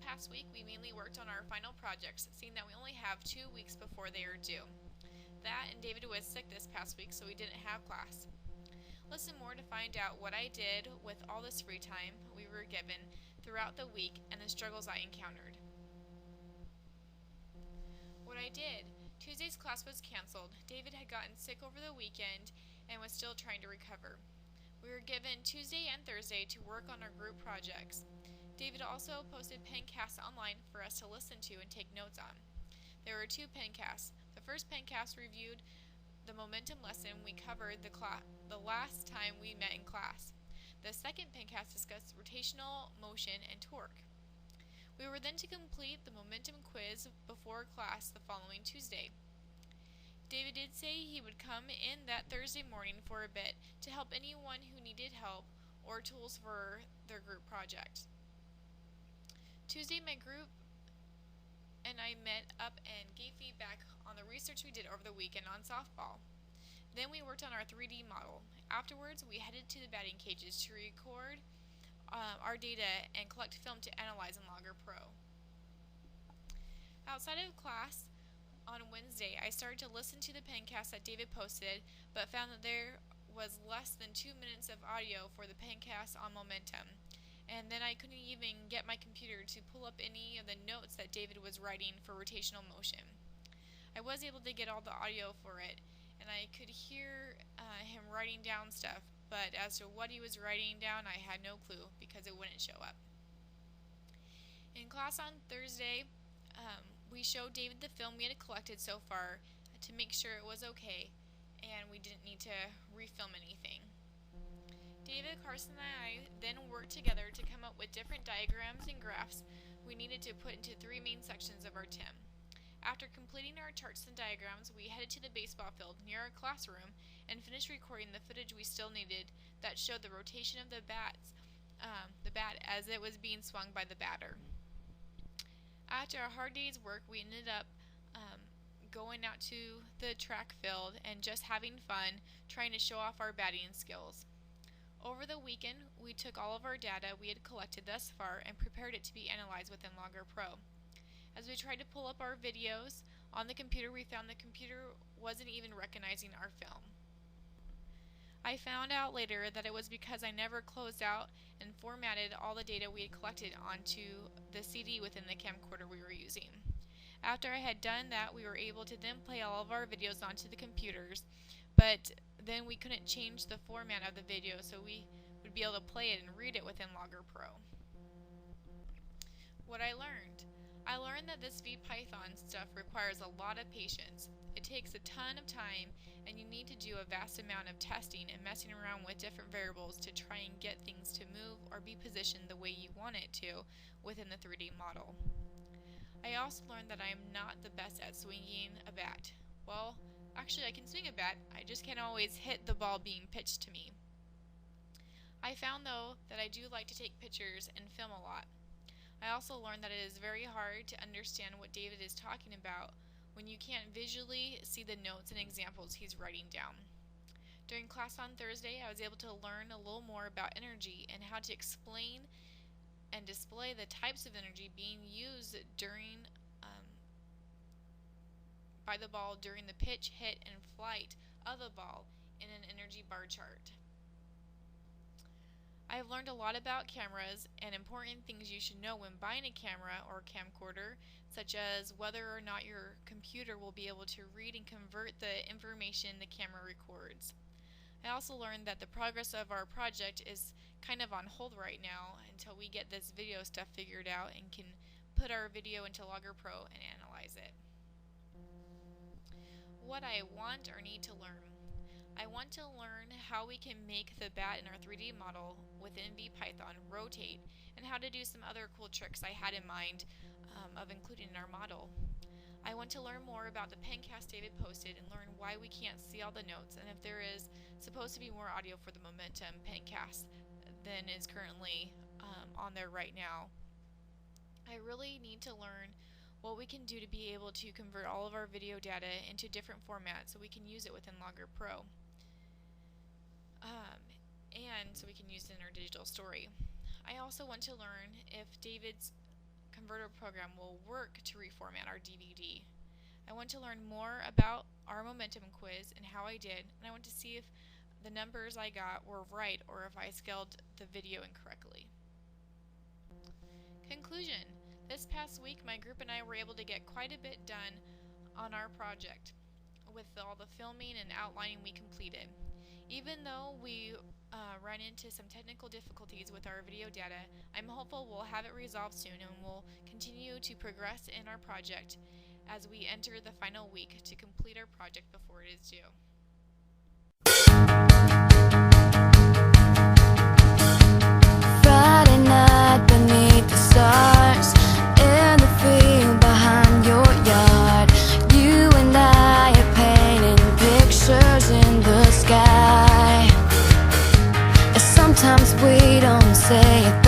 past week, we mainly worked on our final projects, seeing that we only have 2 weeks before they are due. That and David was sick this past week, so we didn't have class. Listen more to find out what I did with all this free time we were given throughout the week and the struggles I encountered. What I did. Tuesday's class was canceled. David had gotten sick over the weekend and was still trying to recover. We were given Tuesday and Thursday to work on our group projects. David also posted pencasts online for us to listen to and take notes on. There were 2 pencasts. The first pencast reviewed the momentum lesson we covered the last time we met in class. The second pencast discussed rotational motion and torque. We were then to complete the momentum quiz before class the following Tuesday. David did say he would come in that Thursday morning for a bit to help anyone who needed help or tools for their group project. Tuesday, my group and I met up and gave feedback on the research we did over the weekend on softball. Then we worked on our 3D model. Afterwards, we headed to the batting cages to record our data and collect film to analyze in Logger Pro. Outside of class on Wednesday, I started to listen to the pencast that David posted, but found that there was less than 2 minutes of audio for the pencast on momentum. And then I couldn't even get my computer to pull up any of the notes that David was writing for rotational motion. I was able to get all the audio for it, and I could hear him writing down stuff, but as to what he was writing down, I had no clue because it wouldn't show up. In class on Thursday, we showed David the film we had collected so far to make sure it was okay, and we didn't need to refilm anything. David, Carson, and I then worked together to come up with different diagrams and graphs we needed to put into 3 main sections of our TIM. After completing our charts and diagrams, we headed to the baseball field near our classroom and finished recording the footage we still needed that showed the rotation of the bat as it was being swung by the batter. After a hard day's work, we ended up going out to the track field and just having fun, trying to show off our batting skills. Over the weekend, we took all of our data we had collected thus far and prepared it to be analyzed within Logger Pro. As we tried to pull up our videos on the computer, we found the computer wasn't even recognizing our film. I found out later that it was because I never closed out and formatted all the data we had collected onto the CD within the camcorder we were using. After I had done that, we were able to then play all of our videos onto the computers, but then we couldn't change the format of the video, so we would be able to play it and read it within Logger Pro. What I learned that this phy111 stuff requires a lot of patience. It takes a ton of time, and you need to do a vast amount of testing and messing around with different variables to try and get things to move or be positioned the way you want it to within the 3D model. I also learned that I am not the best at swinging a bat. Well, actually I can swing a bat, I just can't always hit the ball being pitched to me. I found though that I do like to take pictures and film a lot. I also learned that it is very hard to understand what David is talking about when you can't visually see the notes and examples he's writing down. During class on Thursday, I was able to learn a little more about energy and how to explain and display the types of energy being used during by the ball during the pitch, hit, and flight of the ball in an energy bar chart. I have learned a lot about cameras and important things you should know when buying a camera or camcorder, such as whether or not your computer will be able to read and convert the information the camera records. I also learned that the progress of our project is kind of on hold right now until we get this video stuff figured out and can put our video into Logger Pro and analyze it. What I want or need to learn. I want to learn how we can make the bat in our 3D model within phy111 rotate and how to do some other cool tricks I had in mind of including in our model. I want to learn more about the pencast David posted and learn why we can't see all the notes and if there is supposed to be more audio for the momentum pencast than is currently on there right now. I really need to learn what we can do to be able to convert all of our video data into different formats so we can use it within Logger Pro. And so we can use it in our digital story. I also want to learn if David's converter program will work to reformat our DVD. I want to learn more about our momentum quiz and how I did, and I want to see if the numbers I got were right or if I scaled the video incorrectly. Conclusion. This past week, my group and I were able to get quite a bit done on our project with all the filming and outlining we completed. Even though we run into some technical difficulties with our video data, I'm hopeful we'll have it resolved soon and we'll continue to progress in our project as we enter the final week to complete our project before it is due.